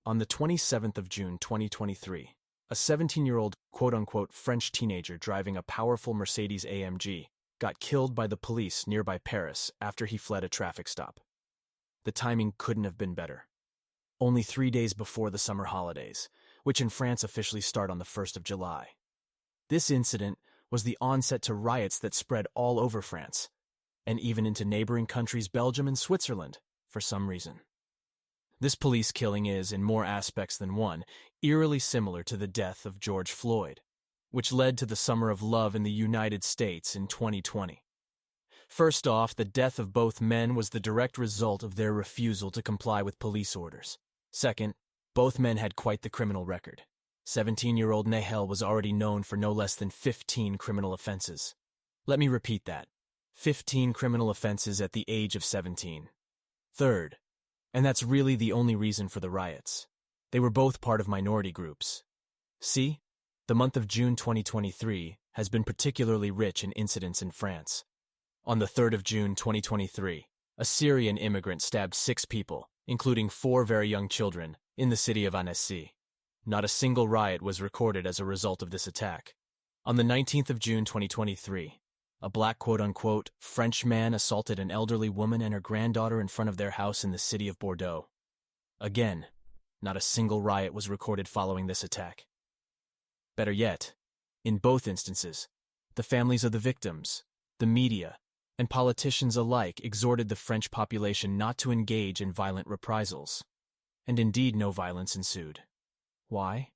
On the 27th of June 2023, a 17-year-old quote-unquote French teenager driving a powerful Mercedes AMG got killed by the police nearby Paris after he fled a traffic stop. The timing couldn't have been better. Only 3 days before the summer holidays, which in France officially start on the 1st of July. This incident was the onset to riots that spread all over France, and even into neighboring countries Belgium and Switzerland, for some reason. This police killing is, in more aspects than one, eerily similar to the death of George Floyd, which led to the Summer of Love in the United States in 2020. First off, the death of both men was the direct result of their refusal to comply with police orders. Second, both men had quite the criminal record. 17-year-old Nahel was already known for no less than 15 criminal offenses. Let me repeat that. 15 criminal offenses at the age of 17. Third, and that's really the only reason for the riots, they were both part of minority groups. See, the month of June 2023 has been particularly rich in incidents in France. On the 3rd of June 2023, a Syrian immigrant stabbed 6 people, including 4 very young children, in the city of Annecy. Not a single riot was recorded as a result of this attack. On the 19th of June 2023, a black quote-unquote French man assaulted an elderly woman and her granddaughter in front of their house in the city of Bordeaux. Again, not a single riot was recorded following this attack. Better yet, in both instances, the families of the victims, the media, and politicians alike exhorted the French population not to engage in violent reprisals. And indeed no violence ensued. Why?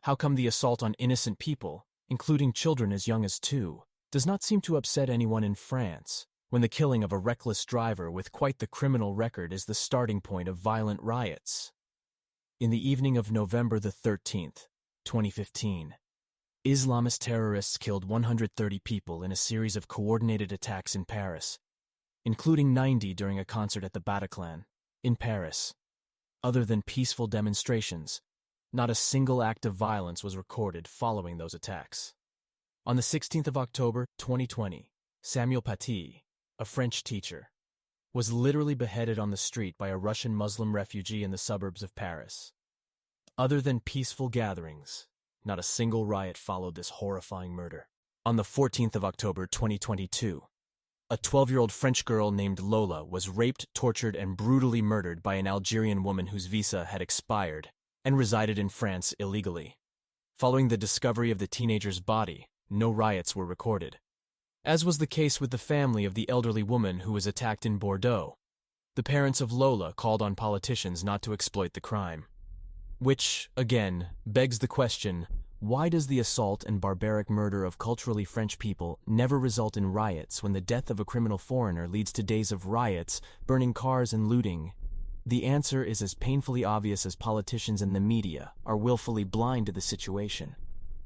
How come the assault on innocent people, including children as young as 2, does not seem to upset anyone in France, when the killing of a reckless driver with quite the criminal record is the starting point of violent riots? In the evening of November the 13th, 2015, Islamist terrorists killed 130 people in a series of coordinated attacks in Paris, including 90 during a concert at the Bataclan, in Paris. Other than peaceful demonstrations, not a single act of violence was recorded following those attacks. On the 16th of October 2020, Samuel Paty, a French teacher, was literally beheaded on the street by a Russian Muslim refugee in the suburbs of Paris. Other than peaceful gatherings, not a single riot followed this horrifying murder. On the 14th of October 2022, a 12-year-old French girl named Lola was raped, tortured, and brutally murdered by an Algerian woman whose visa had expired and resided in France illegally. Following the discovery of the teenager's body, no riots were recorded. As was the case with the family of the elderly woman who was attacked in Bordeaux, the parents of Lola called on politicians not to exploit the crime. Which, again, begs the question, why does the assault and barbaric murder of culturally French people never result in riots when the death of a criminal foreigner leads to days of riots, burning cars and looting? The answer is as painfully obvious as politicians and the media are willfully blind to the situation.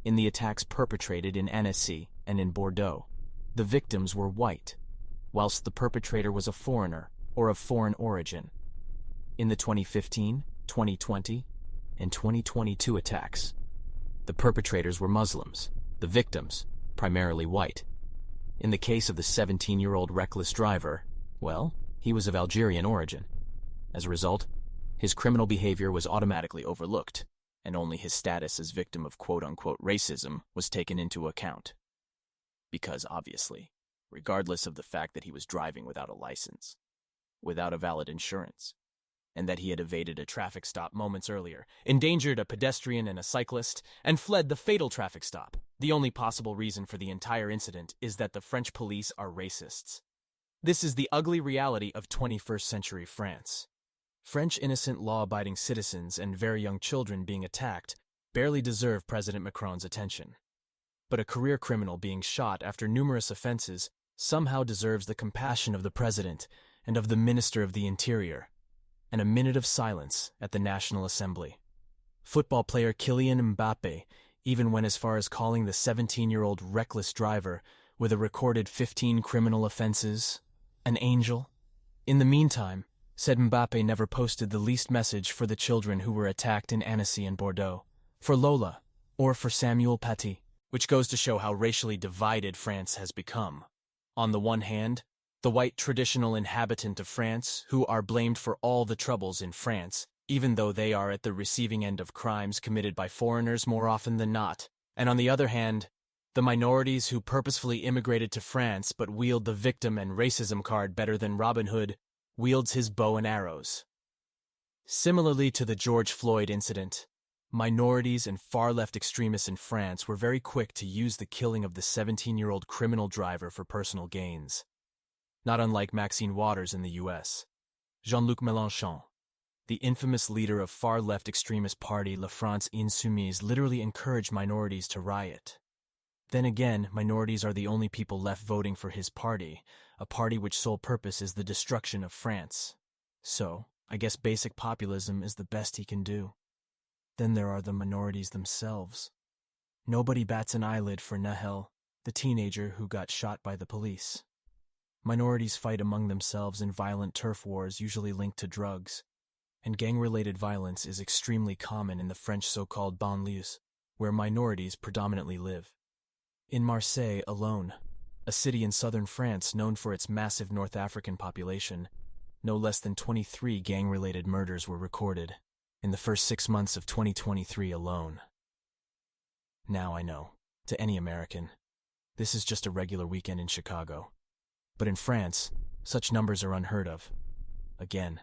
In the attacks perpetrated in Annecy and in Bordeaux, the victims were white, whilst the perpetrator was a foreigner or of foreign origin. In the 2015, 2020, and 2022 attacks, the perpetrators were Muslims, the victims, primarily white. In the case of the 17-year-old reckless driver, well, he was of Algerian origin. As a result, his criminal behavior was automatically overlooked, and only his status as victim of quote-unquote racism was taken into account. Because, obviously, regardless of the fact that he was driving without a license, without a valid insurance, and that he had evaded a traffic stop moments earlier, endangered a pedestrian and a cyclist, and fled the fatal traffic stop, the only possible reason for the entire incident is that the French police are racists. This is the ugly reality of 21st century France. French innocent law-abiding citizens and very young children being attacked barely deserve President Macron's attention. But a career criminal being shot after numerous offenses somehow deserves the compassion of the president and of the Minister of the Interior, and a minute of silence at the National Assembly. Football player Kylian Mbappe even went as far as calling the 17-year-old reckless driver with a recorded 15 criminal offenses an angel. In the meantime, said Mbappe never posted the least message for the children who were attacked in Annecy and Bordeaux, for Lola, or for Samuel Paty, which goes to show how racially divided France has become. On the one hand, the white traditional inhabitant of France, who are blamed for all the troubles in France, even though they are at the receiving end of crimes committed by foreigners more often than not. And on the other hand, the minorities who purposefully immigrated to France but wield the victim and racism card better than Robin Hood wields his bow and arrows. Similarly to the George Floyd incident, minorities and far-left extremists in France were very quick to use the killing of the 17-year-old criminal driver for personal gains. Not unlike Maxine Waters in the U.S. Jean-Luc Mélenchon, the infamous leader of far-left extremist party La France Insoumise, literally encouraged minorities to riot. Then again, minorities are the only people left voting for his party, a party which sole purpose is the destruction of France. So, I guess basic populism is the best he can do. Then there are the minorities themselves. Nobody bats an eyelid for Nahel, the teenager who got shot by the police. Minorities fight among themselves in violent turf wars usually linked to drugs, and gang-related violence is extremely common in the French so-called banlieues, where minorities predominantly live. In Marseille alone, a city in southern France known for its massive North African population, no less than 23 gang-related murders were recorded in the first 6 months of 2023 alone. Now I know, to any American, this is just a regular weekend in Chicago. But in France, such numbers are unheard of. Again,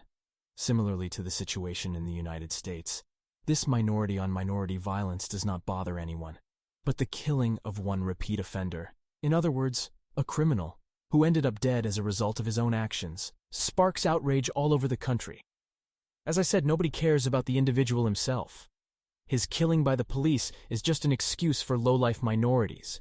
similarly to the situation in the United States, this minority-on-minority violence does not bother anyone. But the killing of one repeat offender, in other words, a criminal, who ended up dead as a result of his own actions, sparks outrage all over the country. As I said, nobody cares about the individual himself. His killing by the police is just an excuse for low-life minorities,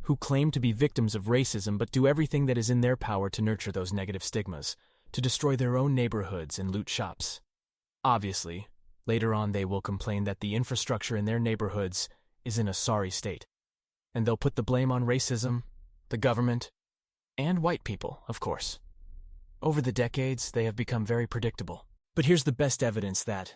who claim to be victims of racism but do everything that is in their power to nurture those negative stigmas, to destroy their own neighborhoods and loot shops. Obviously, later on they will complain that the infrastructure in their neighborhoods is in a sorry state, and they'll put the blame on racism, the government, and white people, of course. Over the decades, they have become very predictable. But here's the best evidence that,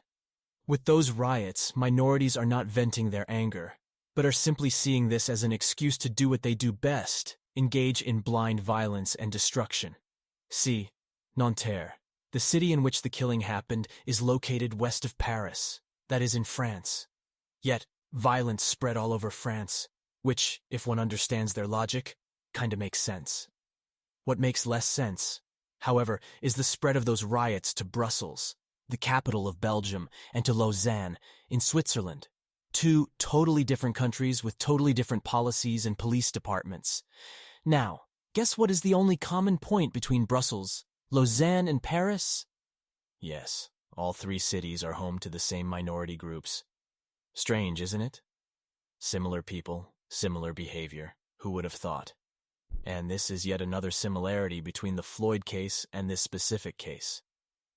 with those riots, minorities are not venting their anger, but are simply seeing this as an excuse to do what they do best, engage in blind violence and destruction. See, Nanterre, the city in which the killing happened, is located west of Paris, that is in France. Yet, violence spread all over France, which, if one understands their logic, kinda makes sense. What makes less sense, however, is the spread of those riots to Brussels, the capital of Belgium, and to Lausanne, in Switzerland. Two totally different countries with totally different policies and police departments. Now, guess what is the only common point between Brussels, Lausanne, and Paris? Yes, all three cities are home to the same minority groups. Strange, isn't it? Similar people, similar behavior. Who would have thought? And this is yet another similarity between the Floyd case and this specific case.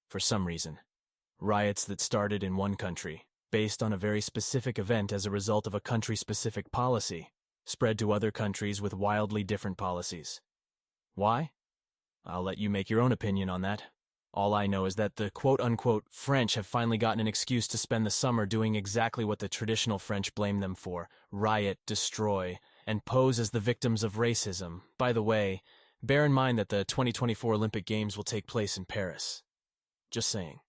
For some reason, riots that started in one country, based on a very specific event as a result of a country-specific policy, spread to other countries with wildly different policies. Why? I'll let you make your own opinion on that. All I know is that the quote-unquote French have finally gotten an excuse to spend the summer doing exactly what the traditional French blame them for: riot, destroy, and pose as the victims of racism. By the way, bear in mind that the 2024 Olympic Games will take place in Paris. Just saying.